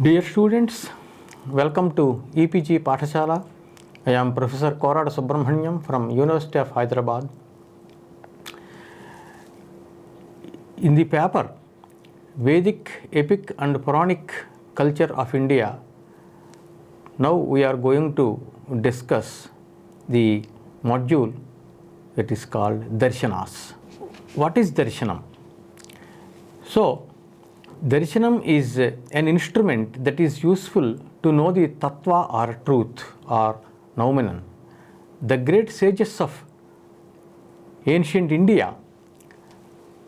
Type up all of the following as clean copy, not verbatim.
Dear students, welcome to EPG Pathashala. I am Professor Korada Subramaniam from University of Hyderabad. In the paper Vedic, Epic and Puranic Culture of India, now we are going to discuss the module that is called Darshanas. What is Darshanam? So, Darshanam is an instrument that is useful to know the tattva or truth or noumenon. The great sages of ancient India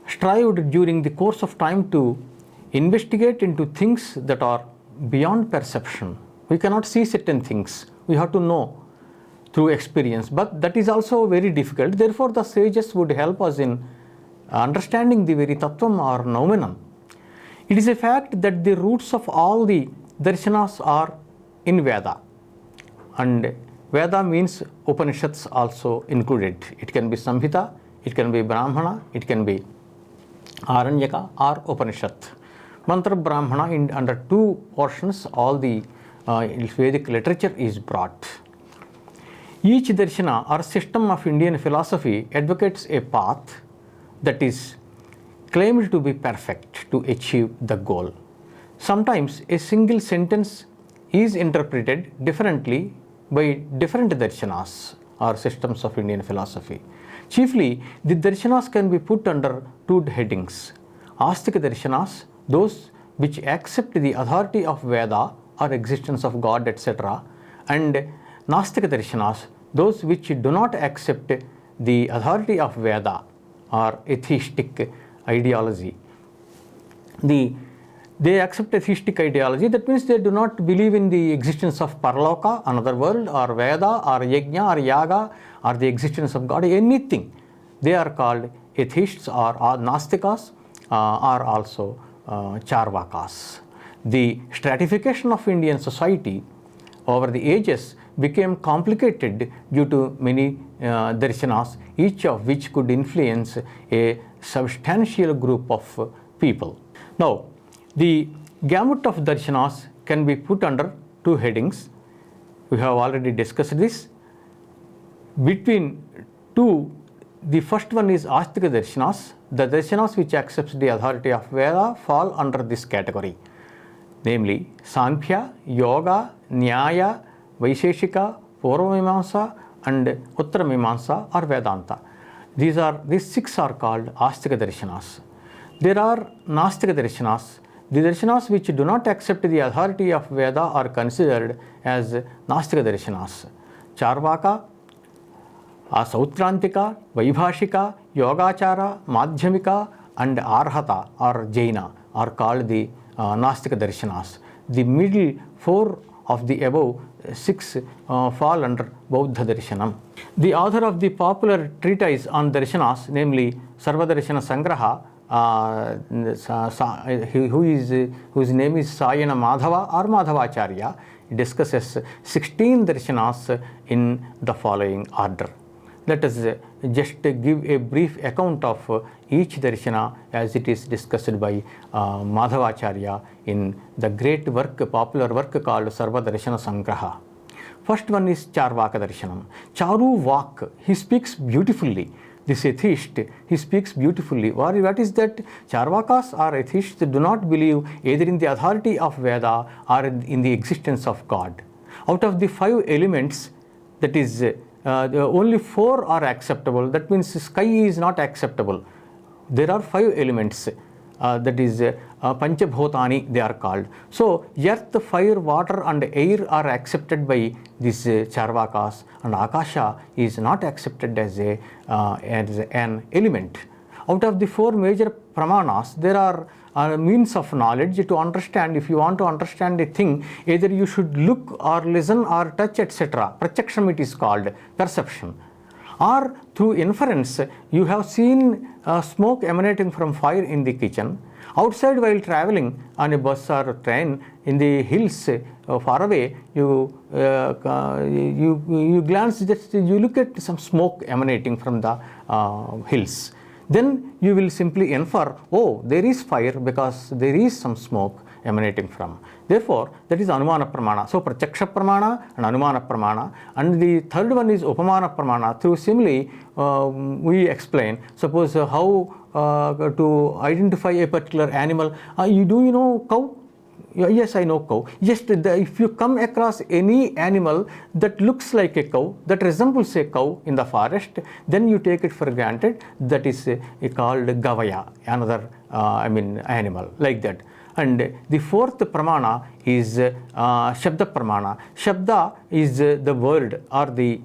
strived during the course of time to investigate into things that are beyond perception. We cannot see certain things. We have to know through experience, but that is also very difficult. Therefore, the sages would help us in understanding the very tattvam or noumenon. It is a fact that the roots of all the darshanas are in Veda, and Veda means Upanishads also included. It can be Samhita, it can be Brahmana, it can be Aranyaka or Upanishad. Mantra Brahmana, under two portions, all the Vedic literature is brought. Each darshana or system of Indian philosophy advocates a path that is claimed to be perfect to achieve the goal. Sometimes a single sentence is interpreted differently by different darshanas or systems of Indian philosophy. Chiefly, the darshanas can be put under two headings: Astika darshanas, those which accept the authority of Veda or existence of God, etc., and Nastika darshanas, those which do not accept the authority of Veda or atheistic ideology. They accept atheistic ideology. That means they do not believe in the existence of Paraloka, another world, or Veda, or Yajna, or Yaga, or the existence of God, anything. They are called atheists or Nastikas, or also Charvakas. The stratification of Indian society over the ages became complicated due to many darshanas, each of which could influence a substantial group of people. Now, the gamut of darshanas can be put under two headings. We have already discussed this. Between two, the first one is Astika darshanas. The darshanas which accepts the authority of Veda fall under this category, namely Sankhya, Yoga, Nyaya, Vaisheshika, Purvamimamsa and Uttaramimamsa or Vedanta. These six are called Astika darshanas. There are Nastika darshanas. The darshanas which do not accept the authority of Veda are considered as Nastika darshanas. Charvaka, Sautrantika, Vaibhashika, Yogachara, Madhyamika and Arhata or Jaina are called the Nastika darshanas. The middle four of the above six fall under Bauddha darshanam. The author of the popular treatise on darshanas, namely Sarvadarshana Sangraha, whose name is Sayana Madhava or Madhavacharya, discusses 16 darshanas in the following order. Let us just give a brief account of each darshana as it is discussed by Madhavacharya in the great work, popular work called Sarvadarshana Sangraha. First one is Charvaka darshanam. Charu Vak, he speaks beautifully. This atheist, he speaks beautifully. What is that? Charvakas or atheists do not believe either in the authority of Veda or in the existence of God. Out of the 5 elements, that is only 4 are acceptable. That means sky is not acceptable. There are 5 elements, that is Panchabhutani they are called. So earth, fire, water and air are accepted by these Charvakas, and Akasha is not accepted as an element. Out of the 4 major pramanas, there are means of knowledge to understand. If you want to understand a thing, either you should look or listen or touch, etc. Praksham it is called, perception. Or through inference, you have seen smoke emanating from fire in the kitchen. Outside, while traveling on a bus or train in the hills far away, you glance, you look at some smoke emanating from the hills. Then you will simply infer, oh, there is fire because there is some smoke emanating from. Therefore, that is Anumana Pramana. So, Pratyaksha Pramana and Anumana Pramana. And the third one is Upamana Pramana. Through simile, we explain, suppose how to identify a particular animal. You know cow? Yes, I know cow. Just if you come across any animal that looks like a cow, that resembles a cow in the forest, then you take it for granted that is called Gavaya, another animal like that. And the fourth pramana is Shabda Pramana. Shabda is the word or the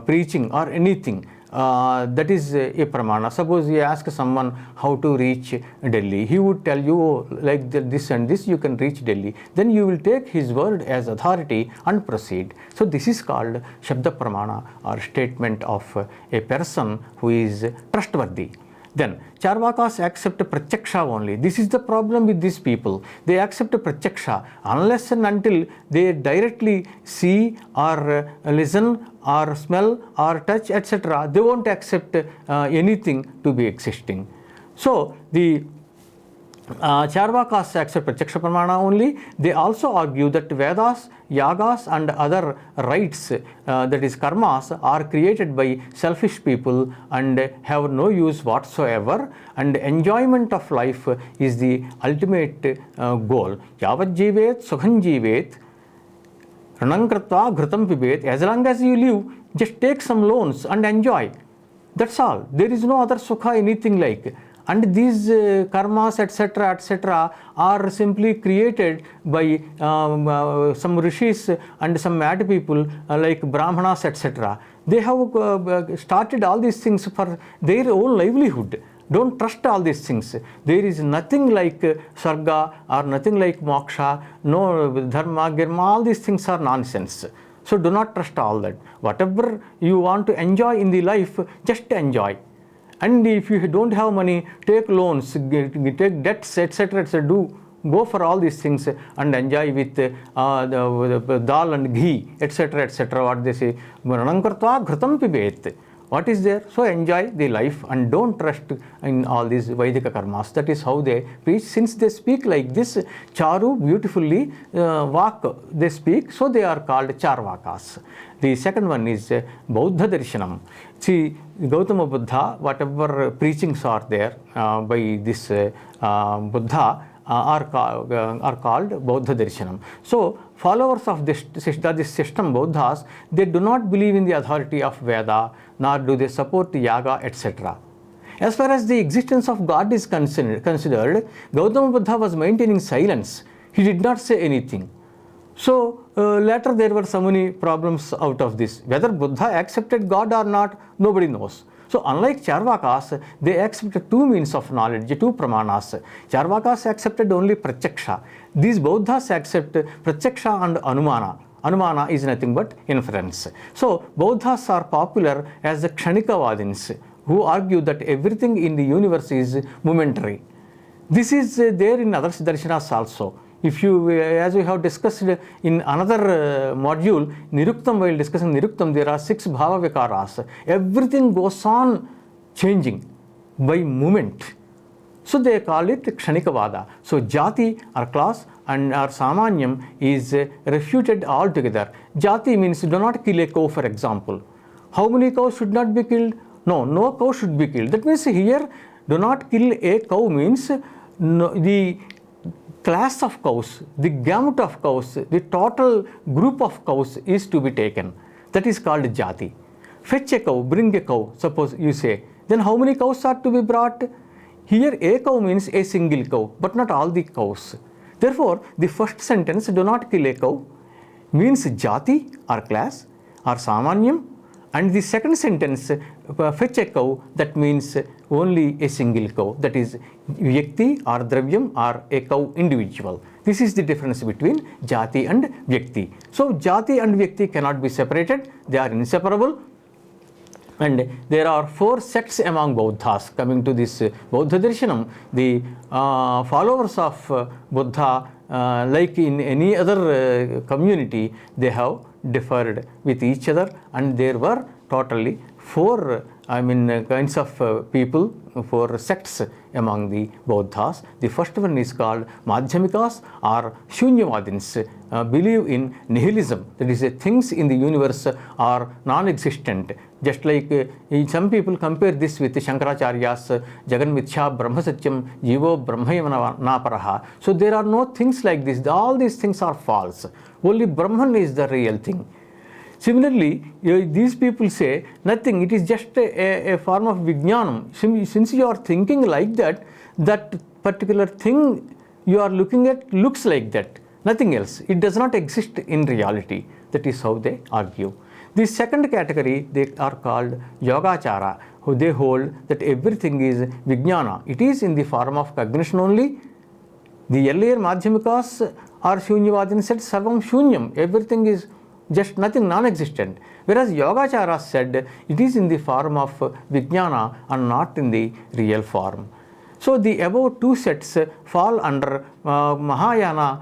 preaching or anything. That is a pramana. Suppose you ask someone how to reach Delhi, he would tell you, oh, like this and this you can reach Delhi. Then you will take his word as authority and proceed. So this is called Shabda Pramana, or statement of a person who is trustworthy. Then Charvakas accept Pratyaksha only. This is the problem with these people. They accept Pratyaksha unless and until they directly see or listen or smell or touch, etc. They won't accept anything to be existing. So the Charvakas accept Pratyaksha Pramana only. They also argue that Vedas, Yagas and other rites, that is karmas, are created by selfish people and have no use whatsoever, and enjoyment of life is the ultimate goal. Yavat jivet sukham jivet ranam kritva ghritam pibet. As long as you live, just take some loans and enjoy. That's all. There is no other sukha, anything like. And these karmas, etc., are simply created by some rishis and some mad people like brahmanas, etc. They have started all these things for their own livelihood. Don't trust all these things. There is nothing like sarga or nothing like moksha, no dharma, girma, all these things are nonsense. So do not trust all that. Whatever you want to enjoy in the life, just enjoy. And if you don't have money, take loans, take debts, etc., etc. Go for all these things and enjoy with the dal and ghee, etc., etc. What they say, ranam kritva ghritam pibet. What is there? So enjoy the life and don't trust in all these Vaidika karmas. That is how they preach. Since they speak like this, charu, beautifully, vak, they speak, so they are called Charvakas. The second one is Bauddha Darshanam. See, Gautama Buddha, whatever preachings are there by this Buddha, are called Bauddha Darshanam. So, followers of this system, Buddhas, they do not believe in the authority of Veda, nor do they support Yaga, etc. As far as the existence of God is considered, Gautama Buddha was maintaining silence. He did not say anything. So, later there were so many problems out of this. Whether Buddha accepted God or not, nobody knows. So, unlike Charvakas, they accepted two means of knowledge, two pramanas. Charvakas accepted only Pratyaksha. These Bauddhas accept Pratyaksha and Anumana. Anumana is nothing but inference. So, Bauddhas are popular as the Kshanikavadins, who argue that everything in the universe is momentary. This is there in other darshanas also. If you, as we have discussed in another module, Niruktam, while discussing Niruktam, there are 6 bhava vikaras. Everything goes on changing by movement. So they call it Kshanikavada. So Jati or class and or Samanyam is refuted altogether. Jati means do not kill a cow, for example. How many cows should not be killed? No, no cow should be killed. That means here do not kill a cow means the class of cows, the gamut of cows, the total group of cows is to be taken. That is called Jati. Fetch a cow, bring a cow, suppose you say. Then how many cows are to be brought? Here a cow means a single cow, but not all the cows. Therefore, the first sentence, do not kill a cow, means Jati or class or Samanyam. And the second sentence, fetch a cow, that means only a single cow, that is Vyakti or Dravyam or a cow individual. This is the difference between Jati and Vyakti. So, Jati and Vyakti cannot be separated, they are inseparable. And there are 4 sects among Bauddhas. Coming to this Bauddha Darshanam, the followers of Buddha, like in any other community, they have differed with each other, and there were totally 4 kinds of people, 4 sects among the Bauddhas. The first one is called Madhyamikas or Shunyavadins, believe in nihilism, that is, things in the universe are non-existent. Just like some people compare this with Shankaracharya's Jagan Mithya Brahma Satyam Jivo Brahmayana Naparaha. So there are no things like this. All these things are false. Only Brahman is the real thing. Similarly, these people say nothing, it is just a form of vijnanam. Since you are thinking like that, that particular thing you are looking at looks like that, nothing else. It does not exist in reality. That is how they argue. The second category, they are called Yogachara, who they hold that everything is vijnana. It is in the form of cognition only. The earlier Madhyamikas or Shunyavadins said Sarvam Shunyam, everything is just nothing, non-existent. Whereas Yogacharas said it is in the form of vijnana and not in the real form. So the above 2 sets fall under Mahayana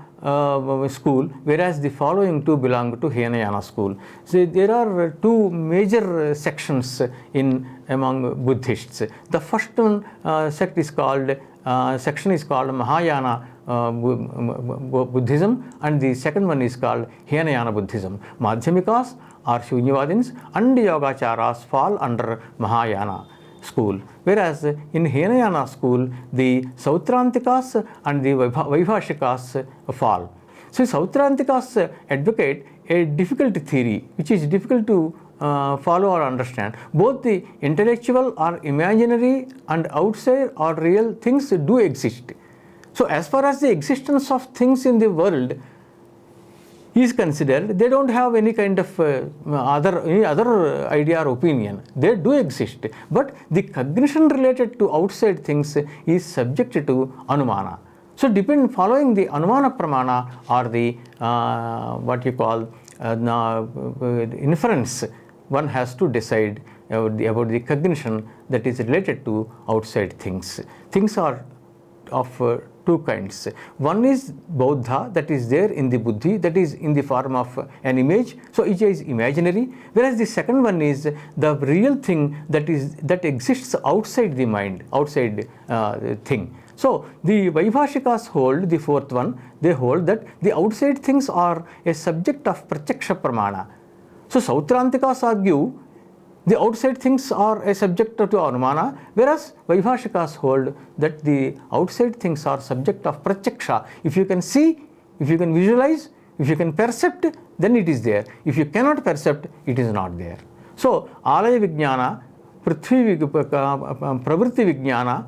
school, whereas the following 2 belong to Hinayana school. So there are 2 major sections among Buddhists. The first one section is called Mahayana Buddhism, and the second one is called Hinayana Buddhism. Madhyamikas or Shunyavadins and Yogacharas fall under Mahayana school, whereas in Hinayana school the Sautrantikas and the Vaibhashikas fall. So Sautrantikas advocate a difficult theory which is difficult to follow or understand. Both the intellectual or imaginary and outside or real things do exist. So as far as the existence of things in the world is considered, they don't have any kind of any other idea or opinion. They do exist, but the cognition related to outside things is subject to anumana. So following the anumana pramana or the what you call inference, one has to decide about the cognition that is related to outside things. Things are of 2 kinds. One is Bauddha, that is there in the Buddhi, that is in the form of an image, so it is imaginary, whereas the second one is the real thing that exists outside the mind, outside thing. So the Vaibhashikas hold, the fourth one, they hold that the outside things are a subject of Pratyaksha Pramana. So Sautrantikas argue the outside things are a subject to Anumana, whereas Vaibhashikas hold that the outside things are subject of Pratyaksha. If you can see, if you can visualize, if you can percept, then it is there. If you cannot percept, it is not there. So Alaya Vijnana, Pravritti Vijnana,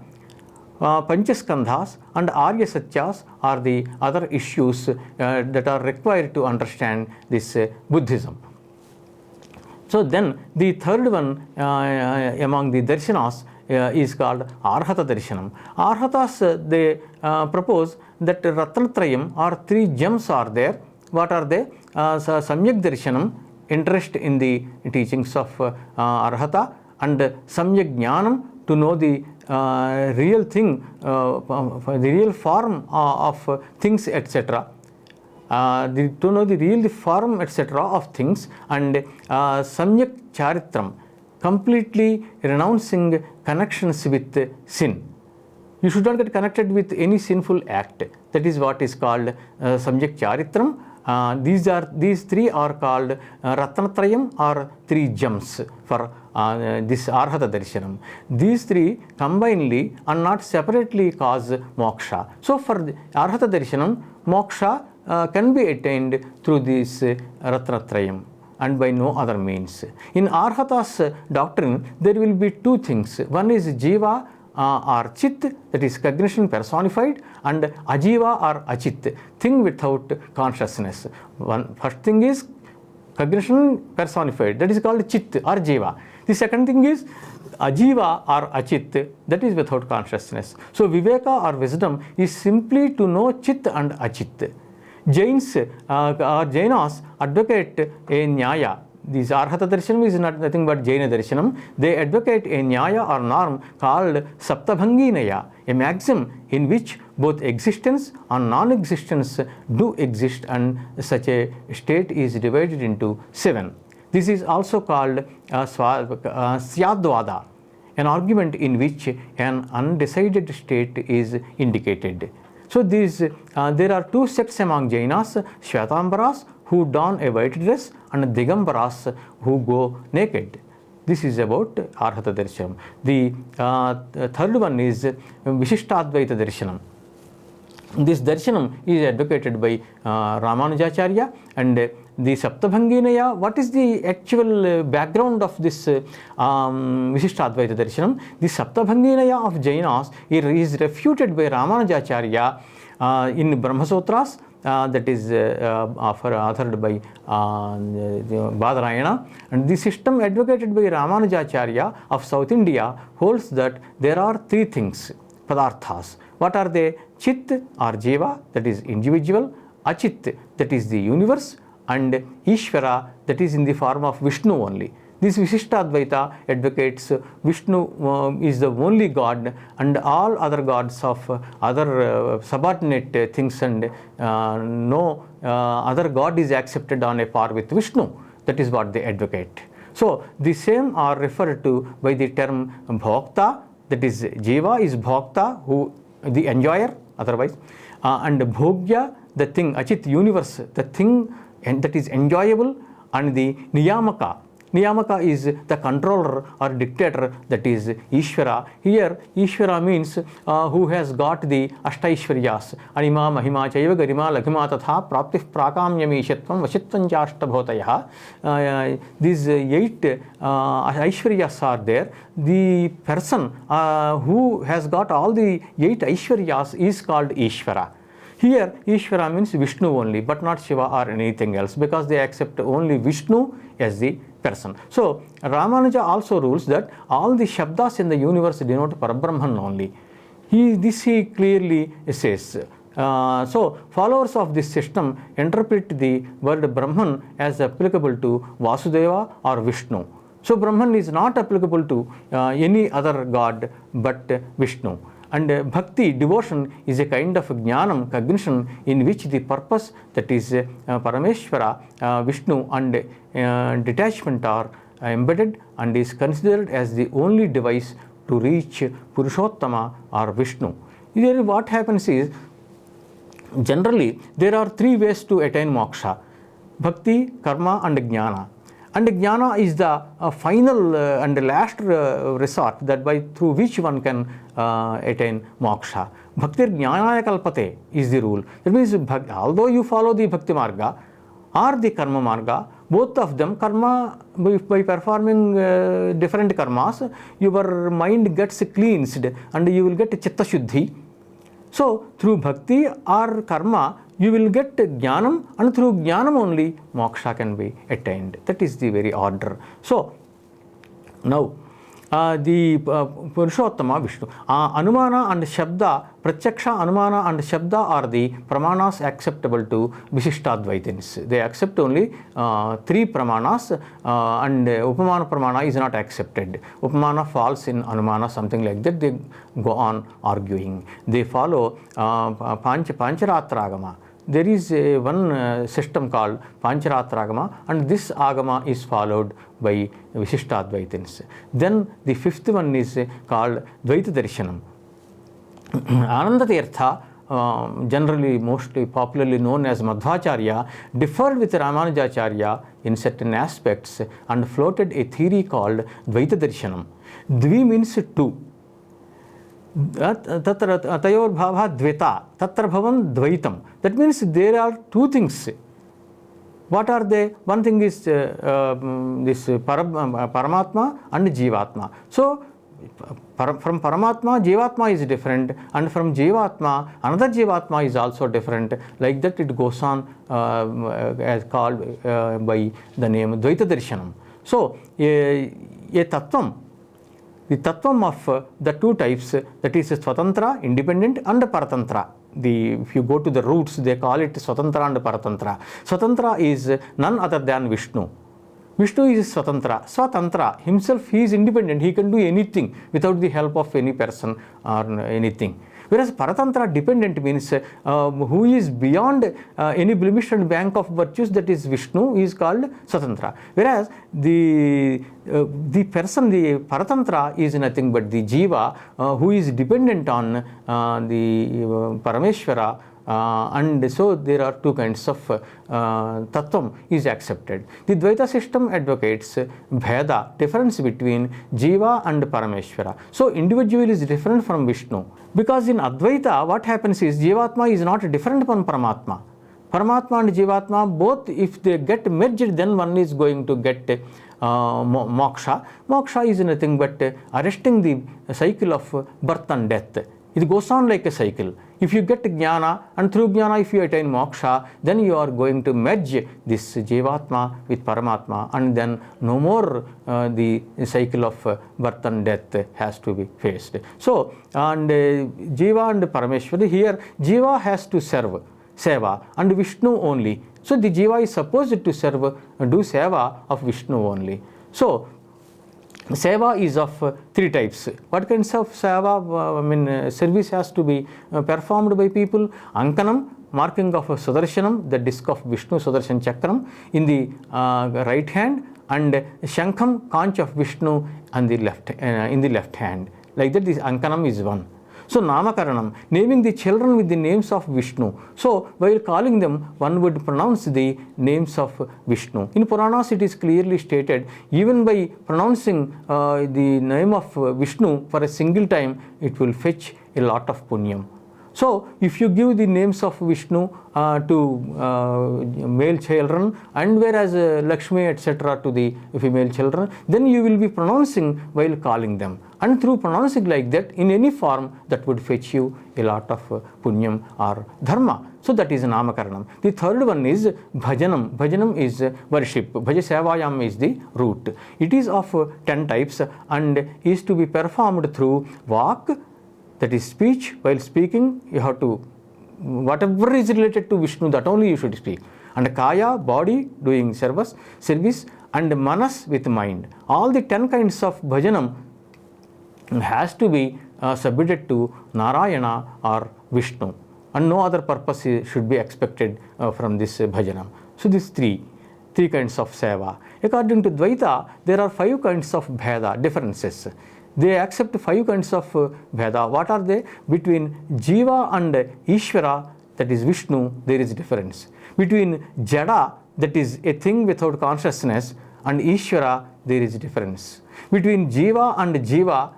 Panchaskandhas and Arya Satyas are the other issues that are required to understand this Buddhism. So then the third one among the darshanas is called Arhata Darshanam. Arhatas, they propose that Ratnatrayam or 3 gems are there. What are they? Samyak Darshanam, interest in the teachings of Arhata, and Samyak Jnanam, to know the real thing, the real form of things, etc. To know the real form, etc. of things, and Samyak Charitram, completely renouncing connections with sin. You should not get connected with any sinful act. That is what is called Samyak Charitram. These 3 are called Ratnatrayam or 3 gems for this Arhata Darshanam. These 3 combinedly and not separately cause moksha. So for Arhata Darshanam, moksha can be attained through this Ratnatrayam and by no other means. In Arhata's doctrine, there will be 2 things. One is Jiva or Chit, that is cognition personified, and Ajiva or Achit, thing without consciousness. First thing is cognition personified, that is called Chit or Jiva. The second thing is Ajiva or Achit, that is without consciousness. So Viveka or wisdom is simply to know Chit and Achit. Jains or Jainas advocate a Nyaya. This Arhata Darshanam is nothing but Jaina Darshanam. They advocate a Nyaya or norm called Saptabhangi Naya, a maxim in which both existence and non-existence do exist, and such a state is divided into 7. This is also called Syadvada, an argument in which an undecided state is indicated. So there are two sects among Jainas, Shvetambaras who don a white dress and Digambaras who go naked. This is about Arhata Darshanam. The third one is Vishishtadvaita Darshanam. This darshanam is advocated by Ramanujacharya, and the Saptabhanginaya, what is the actual background of this Vishishtadvaita darshanam? The Saptabhanginaya of Jainas is refuted by Ramanujacharya in Brahmasutras, that is authored by Badarayana, and the system advocated by Ramanujacharya of South India holds that there are three things, padarthas. What are they? Chit or Jiva, that is individual, Achit, that is the universe, and Ishvara, that is in the form of Vishnu only. This Vishishtadvaita advocates Vishnu is the only God, and all other gods of other subordinate things, and no other god is accepted on a par with Vishnu. That is what they advocate. So the same are referred to by the term Bhokta, that is Jiva is Bhokta, who the enjoyer otherwise, and Bhogya, the thing, Achit, universe, the thing that is enjoyable, and the Niyamaka. Niyamaka is the controller or dictator, that is Ishvara. Here Ishvara means who has got the Ashtaishvaryas, Anima, Mahima, Chaiva, Garima, Laghima, Tatha, Praptif, Prakamyamishatvam, Vashitvam, Chashtabhotaya. These 8 Aishvaryas are there. The person who has got all the 8 Aishvaryas is called Ishvara. Here Ishvara means Vishnu only, but not Shiva or anything else, because they accept only Vishnu as the person. So Ramanuja also rules that all the Shabdas in the universe denote Parabrahman only. He clearly says. So followers of this system interpret the word Brahman as applicable to Vasudeva or Vishnu. So Brahman is not applicable to any other god but Vishnu. And bhakti, devotion, is a kind of jnanam, cognition, in which the purpose, that is Parameshwara, Vishnu, and detachment are embedded, and is considered as the only device to reach Purushottama or Vishnu. Here what happens is, generally there are 3 ways to attain moksha: bhakti, karma, and jnana. And jnana is the final and last resort, that through which one can attain moksha. Bhaktir jnanaya kalpate is the rule. That means although you follow the bhakti marga or the karma marga, both of them, karma, by performing different karmas, your mind gets cleansed and you will get chitta shuddhi. So through bhakti or karma you will get jnanam, and through jnanam only moksha can be attained. That is the very order. So now the Purushottama Vishnu, Anumana and Shabda, Pratyaksha, Anumana and Shabda are the pramanas acceptable to Vishishtadvaitins. They accept only 3 pramanas, and Upamana pramana is not accepted. Upamana falls in Anumana, something like that. They go on arguing. They follow Pancharatragama. There is one system called Pancharatragama, and this agama is followed by Vishishtadvaitins. Then the 5th one is called Dvaita Darshanam. Anandatirtha, generally mostly popularly known as Madhvacharya, differed with Ramanujacharya in certain aspects and floated a theory called Dvaita Darshanam. Dvi means 2. Tatra tayor bhava dveta, tatra bhavan dvaitam. That means there are 2 things. What are they? One thing is this Paramatma and Jivatma. So from Paramatma, Jivatma is different, and from Jivatma, another Jivatma is also different. Like that it goes on as called by the name Dvaita Darshanam. So a Tattvam, the Tattvam of the 2 types, that is Swatantra, independent, and Paratantra. If you go to the roots, they call it Swatantra and Paratantra. Swatantra is none other than Vishnu. Vishnu is Swatantra. Swatantra, himself, he is independent. He can do anything without the help of any person or anything. Whereas Paratantra dependent means who is beyond any blemish and bank of virtues, that is Vishnu, is called Swatantra. Whereas the person, the Paratantra, is nothing but the Jiva who is dependent on the Parameshwara. And so there are two kinds of tattvam is accepted. The Dvaita system advocates Bheda, difference between Jiva and Parameshwara. So individual is different from Vishnu. Because in Advaita, what happens is Jivatma is not different from Paramatma. Paramatma and Jivatma, both if they get merged, then one is going to get moksha. Moksha is nothing but arresting the cycle of birth and death. It goes on like a cycle. If you get jnana, and through jnana if you attain moksha, then you are going to merge this Jivatma with Paramatma, and then no more the cycle of birth and death has to be faced. So, and Jiva and Parameshwara, here Jiva has to serve seva and Vishnu only. So the Jiva is supposed to serve, do seva of Vishnu only. So seva is of three types. What kinds of seva, service has to be performed by people? Ankanam, marking of Sudarshanam, the disc of Vishnu, Sudarshan Chakram, in the right hand, and Shankham, conch of Vishnu, on the left, in the left hand. Like that, this Ankanam is one. So Namakaranam, naming the children with the names of Vishnu. So while calling them, one would pronounce the names of Vishnu. In Puranas it is clearly stated, even by pronouncing the name of Vishnu for a single time, it will fetch a lot of punyam. So if you give the names of Vishnu to male children, and whereas Lakshmi etc. to the female children, then you will be pronouncing while calling them. And through pronouncing like that, in any form, that would fetch you a lot of punyam or dharma. So that is Namakaranam. The third one is Bhajanam. Bhajanam is worship. Bhajasevayam is the root. It is of 10 types and is to be performed through Vak, that is speech. While speaking, you have to, whatever is related to Vishnu, that only you should speak. And Kaya, body, doing service, and Manas with mind. All the 10 kinds of Bhajanam has to be submitted to Narayana or Vishnu, and no other purpose should be expected from this bhajanam. So these three kinds of seva. According to Dvaita, there are 5 kinds of bheda, differences. They accept 5 kinds of bheda. What are they? Between Jiva and Ishvara, that is Vishnu, there is difference. Between Jada, that is a thing without consciousness, and Ishvara, there is difference. Between Jiva and Jiva,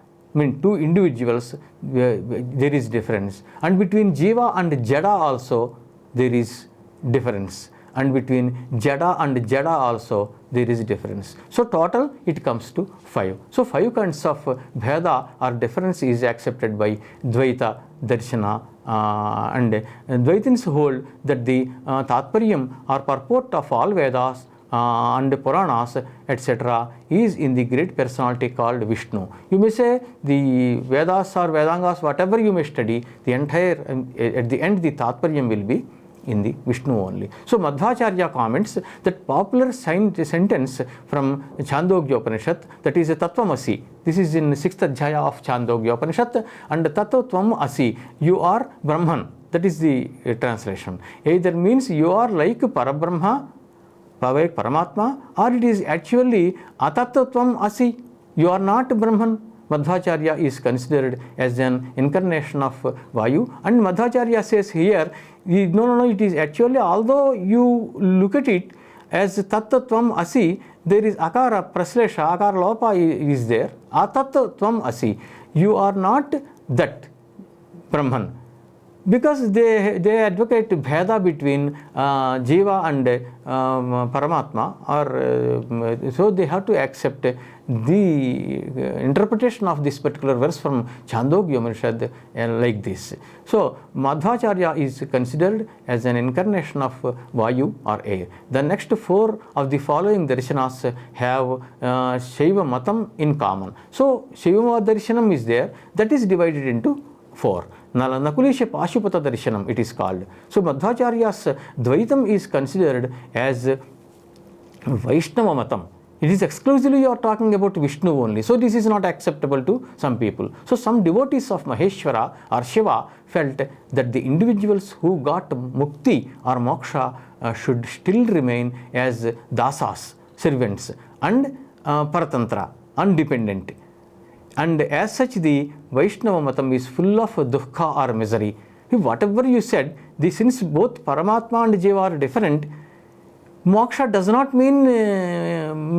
two individuals, there is difference. And between Jiva and Jada also, there is difference. And between Jada and Jada also, there is difference. So total, it comes to 5. So 5 kinds of bheda or difference is accepted by Dvaita Darshana. And Dvaitins hold that the Tatparyam or purport of all Vedas and Puranas, etc., is in the great personality called Vishnu. You may say the Vedas or Vedangas, whatever you may study, the entire, at the end, the Tatparyam will be in the Vishnu only. So Madhvacharya comments that popular sentence from Chandogya Upanishad, that is a Tattvamasi. This is in 6th Adhyaya of Chandogya Upanishad, and Tattvam Asi, you are Brahman. That is the translation. Either means you are like Parabrahma, Paramatma, or it is actually Atattvam Asi, you are not Brahman. Madhvacharya is considered as an incarnation of Vayu, and Madhvacharya says here, no, it is actually, although you look at it as Tattvam Asi, there is Akara Praslesha, Akara Lopa is there, Atattvam Asi, you are not that Brahman. Because they advocate bheda between Jiva and Paramatma, or so they have to accept the interpretation of this particular verse from Chandogya Upanishad like this. So Madhvacharya is considered as an incarnation of Vayu or air. The next 4 of the following darshanas have Shaiva Matam in common. So Shaiva Darshanam is there, that is divided into 4. Nakulisha Pashupata Darshanam it is called. So Madhvacharya's Dvaitam is considered as Vaishnava Matam. It is exclusively you are talking about Vishnu only. So this is not acceptable to some people. So some devotees of Maheshwara or Shiva felt that the individuals who got mukti or moksha should still remain as dasas, servants, and paratantra, undependent. And as such, the Vaishnava Matam is full of dukkha or misery. If whatever you said, since both Paramatma and Jiva are different, moksha does not mean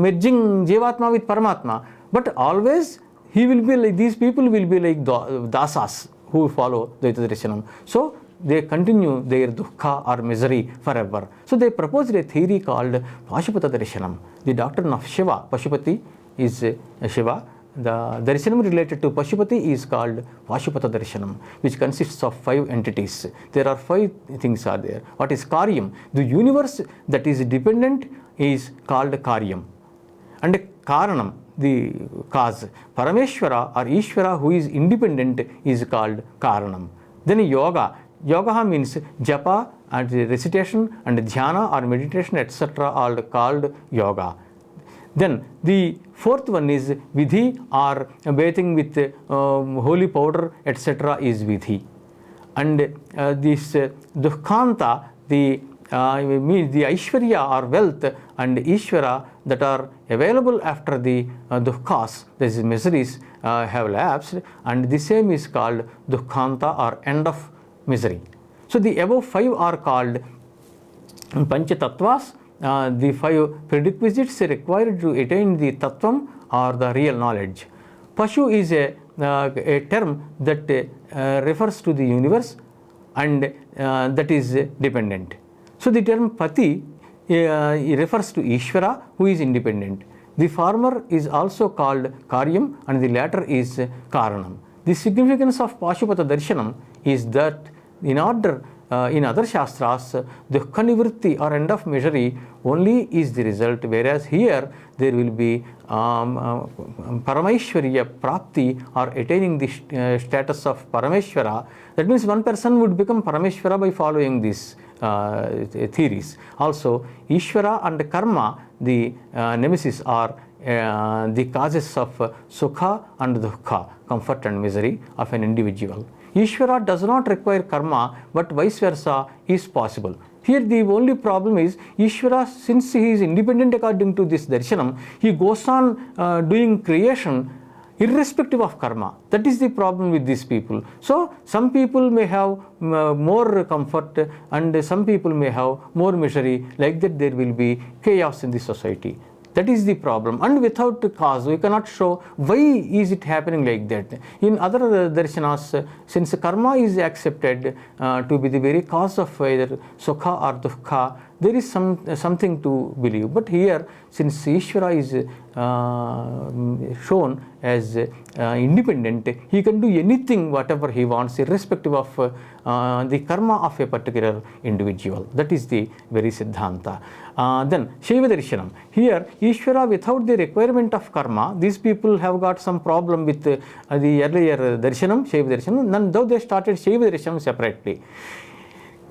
merging Jivatma with Paramatma, but always he will be like, these people will be like dasas who follow Dvaita Darshanam. So they continue their dukkha or misery forever. So they proposed a theory called Pashupata Darshanam. The doctrine of Shiva, Pashupati is Shiva. The darshanam related to Pashupati is called Pashupata Darshanam, which consists of 5 entities. There are 5 things are there. What is Karyam? The universe that is dependent is called Karyam. And Karanam, the cause. Parameshwara or Ishvara who is independent is called Karanam. Then Yoga. Yoga means japa and recitation and dhyana or meditation etc. are called yoga. Then the 4th one is vidhi or bathing with holy powder etc. is vidhi. And this dukkhanta, the Aishwarya or wealth and Ishvara that are available after the dukkhas, that is miseries, have lapsed, and the same is called dukkhanta or end of misery. So the above 5 are called Panchatattvas, the 5 prerequisites required to attain the Tattvam or the real knowledge. Pashu is a term that refers to the universe and that is dependent. So the term Pati refers to Ishvara who is independent. The former is also called Karyam and the latter is Karanam. The significance of Pashupata Darshanam is that in order in other Shastras, Dukkha Nivritti or end of misery only is the result, whereas here there will be Parameshwarya Prapti or attaining the status of Parameshwara. That means one person would become Parameshwara by following these theories. Also, Ishvara and Karma, the nemesis, are the causes of Sukha and Dukkha, comfort and misery of an individual. Ishvara does not require karma, but vice versa is possible. Here the only problem is Ishvara, since he is independent according to this darshanam, he goes on doing creation irrespective of karma. That is the problem with these people. So some people may have more comfort and some people may have more misery. Like that there will be chaos in the society. That is the problem, and without cause we cannot show why is it happening like that. In other darshanas, since karma is accepted to be the very cause of either sukha or dukkha, there is something to believe. But here, since Ishvara is shown as independent, he can do anything whatever he wants irrespective of the karma of a particular individual. That is the very Siddhanta. Then Shaiva Darshanam. Here Ishvara without the requirement of karma, these people have got some problem with the earlier Darshanam, Shaiva Darshanam, and though they started Shaiva Darshanam separately.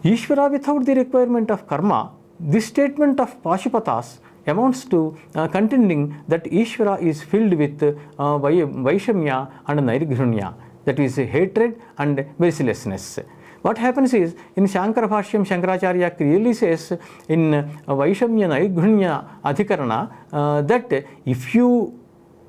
Ishvara without the requirement of karma, this statement of Pashupatas amounts to contending that Ishvara is filled with Vaishamya and Nairghunya, that is hatred and mercilessness. What happens is, in Shankara Bhashyam, Shankaracharya clearly says in Vaishamya Nairghunya Adhikarana that if you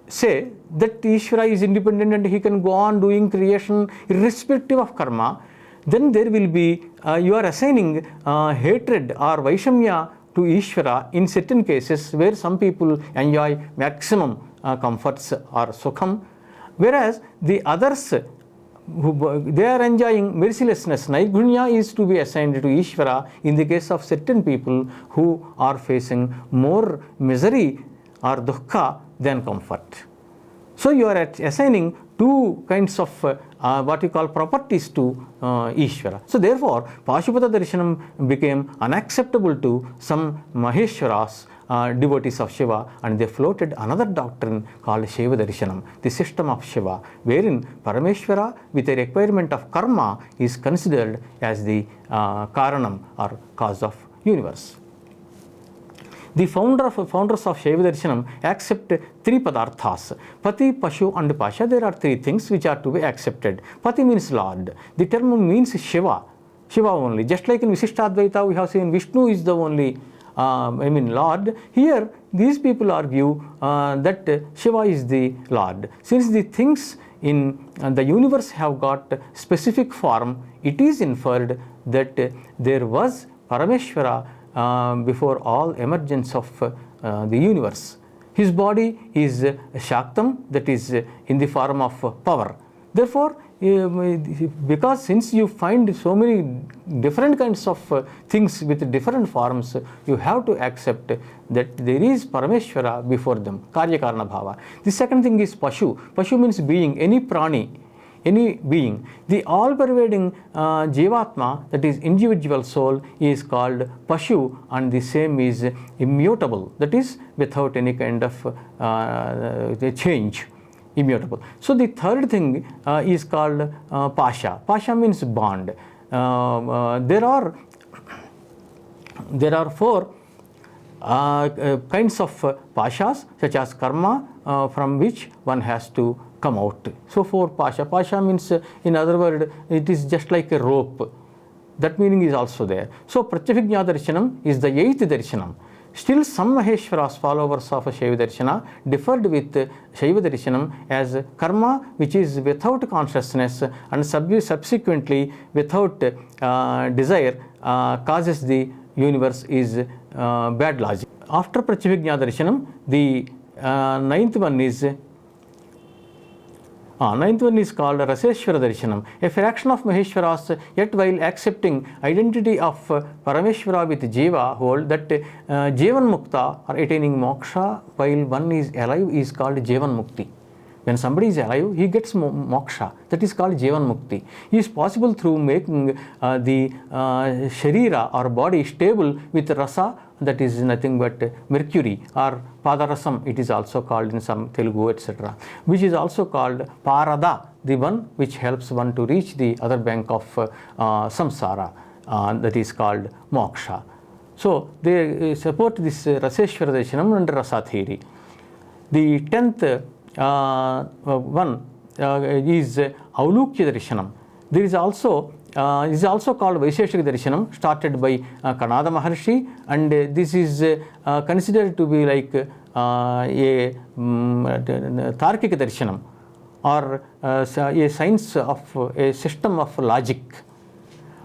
say that Ishvara is independent and he can go on doing creation irrespective of karma, then there will be, you are assigning hatred or Vaishamya to Ishvara in certain cases where some people enjoy maximum comforts or sukham, whereas the others, they are enjoying mercilessness. Nairghunya is to be assigned to Ishvara in the case of certain people who are facing more misery or dukkha than comfort. So you are assigning two kinds of what you call properties to Ishvara. So therefore, Pashupata Darshanam became unacceptable to some Maheshwaras, devotees of Shiva, and they floated another doctrine called Shaiva Darshanam, the system of Shiva, wherein Parameshwara with a requirement of karma is considered as the Karanam or cause of universe. The founders of Shaiva Darshanam accept three padarthas: Pati, Pashu and Pasha. There are three things which are to be accepted. Pati means Lord. The term means Shiva only. Just like in Visishtadvaita we have seen Vishnu is the only Lord. Here these people argue that Shiva is the Lord. Since the things in the universe have got specific form, it is inferred that there was Parameshwara before all emergence of the universe. His body is Shaktam, that is in the form of power. Therefore, because since you find so many different kinds of things with different forms, you have to accept that there is Parameshwara before them, Karya Karana Bhava. The second thing is Pashu. Pashu means being, any prani, any being. The all-pervading Jivatma, that is individual soul, is called Pashu, and the same is immutable, that is without any kind of change. Immutable. So the third thing is called Pasha. Pasha means bond. There are four kinds of Pashas, such as karma, from which one has to come out. So four Pasha. Pasha means, in other words, it is just like a rope. That meaning is also there. So Pratyabhijna Darshanam is the eighth Darshanam. Still, some Maheshwaras, followers of Shaiva Darshana, differed with Shaiva Darshanam as karma, which is without consciousness and subsequently without desire, causes the universe, is bad logic. After Pratyabhijna Darshanam, the ninth one is called Raseshwara Darshanam. A fraction of Maheshwaras, yet while accepting identity of Parameshwara with Jiva, hold that Jivan Mukta, or attaining moksha while one is alive, is called Jivan Mukti. When somebody is alive, he gets moksha. That is called Jivan Mukti. It is possible through making the Sharira or body stable with rasa, that is nothing but mercury, or Padarasam, it is also called in some Telugu, etc., which is also called Parada, the one which helps one to reach the other bank of samsara, that is called moksha. So they support this Raseshwara Darshanam under Rasa theory. The 10th one is Aulukya Darshanam. There is also is also called Vaisheshika Darshanam, started by Kanada Maharshi, and this is considered to be like a Tarkika Darshanam, or a science of a system of logic.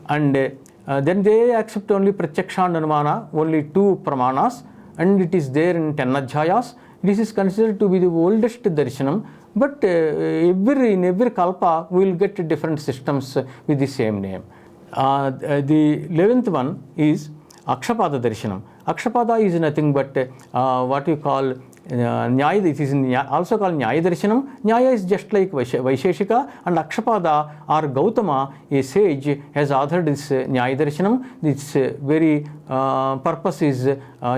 And then they accept only Pratyaksha and Anumana, only two Pramanas, and it is there in 10 Adhyayas. This is considered to be the oldest Darshanam, but in every Kalpa we will get different systems with the same name. The 11th one is Akshapada Darshanam. Akshapada is nothing but what you call Nyaya. It is also called Nyaya Darshanam. Nyaya is just like Vaisheshika, and Akshapada or Gautama, a sage, has authored this Nyaya Darshanam. Its very purpose is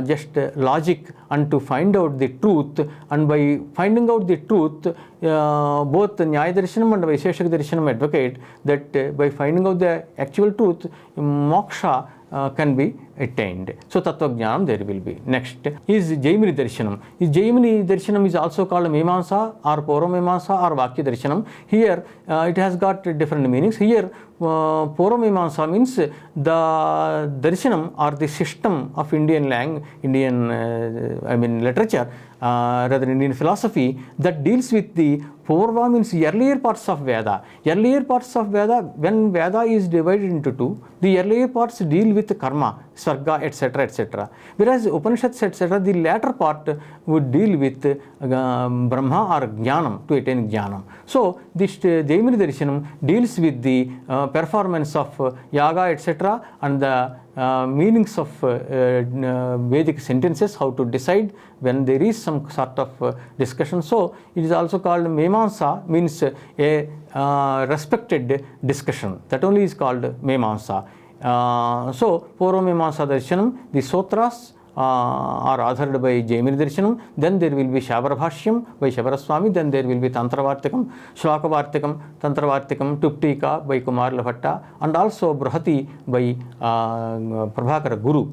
just logic and to find out the truth, and by finding out the truth, both Nyaya Darshanam and Vaisheshika Darshanam advocate that by finding out the actual truth, moksha can be attained. So Tattva-jnanam there will be. Next is Jaimini Darshanam. Jaimini Darshanam is also called Mimamsa or Purva-mimamsa or Vakya Darshanam. Here it has got different meanings. Here Purva-mimamsa means the Darshanam or the system of Indian literature, rather Indian philosophy, that deals with the Purva means earlier parts of Veda. Earlier parts of Veda, when Veda is divided into two, the earlier parts deal with karma, Sarga, etc., etc. Whereas Upanishads, etc., the latter part would deal with Brahma or Jnanam, to attain Jnanam. So this Jaimini Darshanam deals with the performance of Yaga, etc., and the meanings of Vedic sentences, how to decide when there is some sort of discussion. So it is also called Mimamsa, means a respected discussion. That only is called Mimamsa. So Purva-mimamsa Darshanam, the Sutras are authored by Jaimini Darshanam. Then there will be Shabara-bhashyam by Shabaraswami. Then there will be Tantravartikam, Shlokavartikam, Tantravartikam, Tuptika by Kumar Bhatta, and also Brahati by Prabhakara Guru.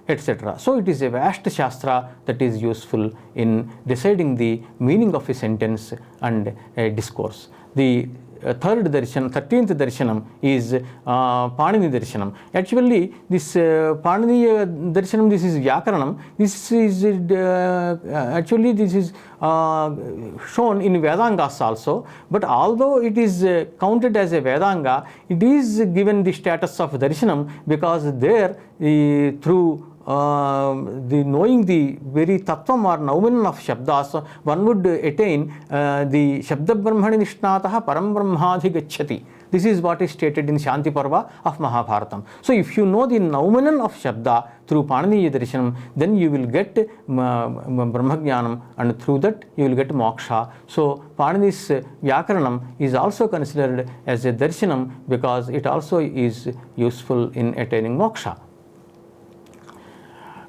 etc. So it is a vast Shastra that is useful in deciding the meaning of a sentence and a discourse. The third darshan, 13th darshanam is Panini darshanam. Actually, this Panini darshanam, this is Vyakaranam. This is actually this is shown in Vedangas also. But although it is counted as a Vedanga, it is given the status of darshanam because there through the knowing the very tattvam or noumenon of shabdas, one would attain the shabda brahmani nishnataha param brahmadhi gacchati. This is what is stated in Shanti Parva of Mahabharatam. So if you know the noumenon of shabda through Paniniya darshanam, then you will get Brahmajnanam, and through that you will get moksha. So Panini's Vyakaranam is also considered as a darshanam because it also is useful in attaining moksha.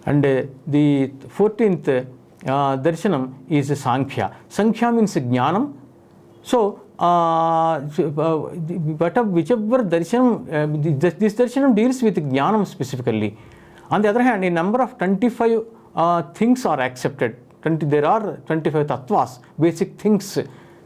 And the 14th darshanam is Sankhya. Sankhya means Jnanam. So, whichever darshanam, this darshanam deals with Jnanam specifically. On the other hand, a number of 25 things are accepted. There are 25 tattvas, basic things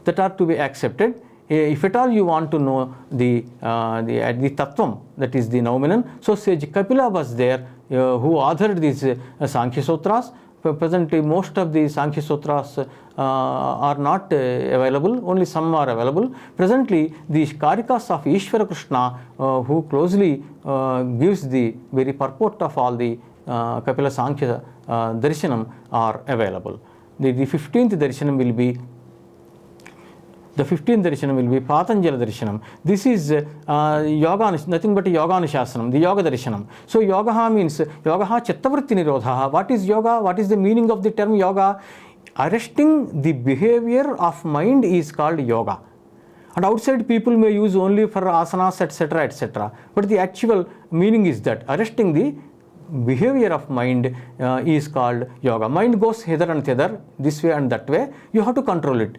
that are to be accepted. If at all you want to know the tattvam, that is the noumenon. So sage Kapila was there, who authored these Sankhya Sutras. Presently, most of the Sankhya Sutras are not available, only some are available. Presently, the Karikas of Ishvara Krishna, who closely gives the very purport of all the Kapila Sankhya darshanam, are available. The 15th darshanam will be Patanjali darshanam. This is yoga, nothing but a yoga anushasana, the yoga darshanam. So yoga means yoga chittavritti nirodha. What is yoga? What is the meaning of the term yoga? Arresting the behavior of mind is called yoga. And outside people may use only for asanas, etc., etc. But the actual meaning is that arresting the behavior of mind is called yoga. Mind goes hither and thither, this way and that way. You have to control it.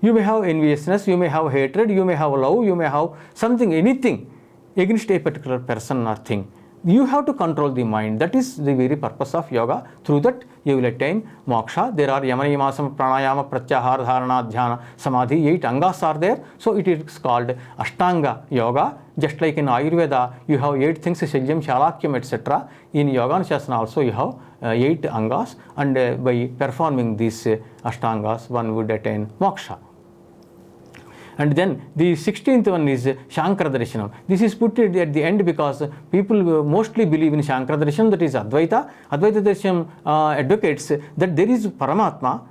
You may have enviousness, you may have hatred, you may have love, you may have something, anything against a particular person or thing. You have to control the mind. That is the very purpose of yoga. Through that, you will attain moksha. There are yama, yamasam, pranayama, pratyahara, dharana, dhyana, samadhi. 8 angas are there. So it is called Ashtanga yoga. Just like in Ayurveda, you have 8 things, Shalyam, Shalakyam, etc. In Yoga Anushasana also you have 8 angas. And by performing these Ashtangas, one would attain moksha. And then the 16th one is Shankara Darshanam. This is put at the end because people mostly believe in Shankara Darshanam, that is Advaita. Advaita Darshanam advocates that there is Paramatma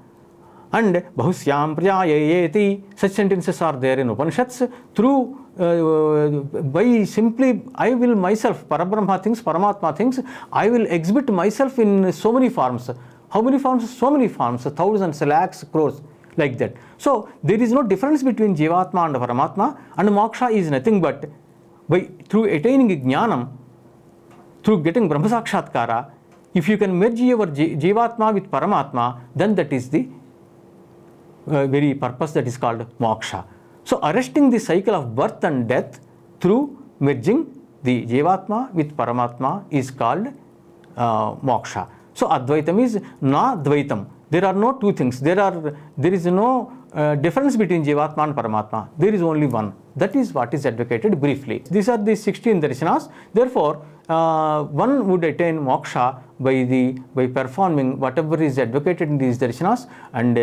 and Bahusyam Prajayayeti. Such sentences are there in Upanishads. Through by simply I will myself, Parabrahma things, Paramatma things, I will exhibit myself in so many forms. How many forms? So many forms, thousands, lakhs, crores. Like that. So there is no difference between Jivatma and Paramatma, and moksha is nothing but through attaining Jnanam, through getting Brahma Sakshatkara. If you can merge your Jivatma with Paramatma, then that is the very purpose that is called moksha. So arresting the cycle of birth and death through merging the Jivatma with Paramatma is called moksha. So Advaitam is na Dvaitam. There are no two things. There is no difference between Jivatma and Paramatma. There is only one. That is what is advocated briefly. These are the 16 darshanas. Therefore, one would attain moksha by performing whatever is advocated in these darshanas. And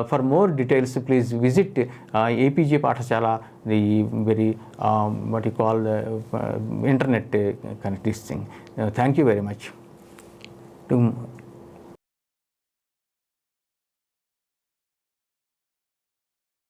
for more details, please visit APJ Pathashala, the very what you call internet kind of this thing. Thank you very much.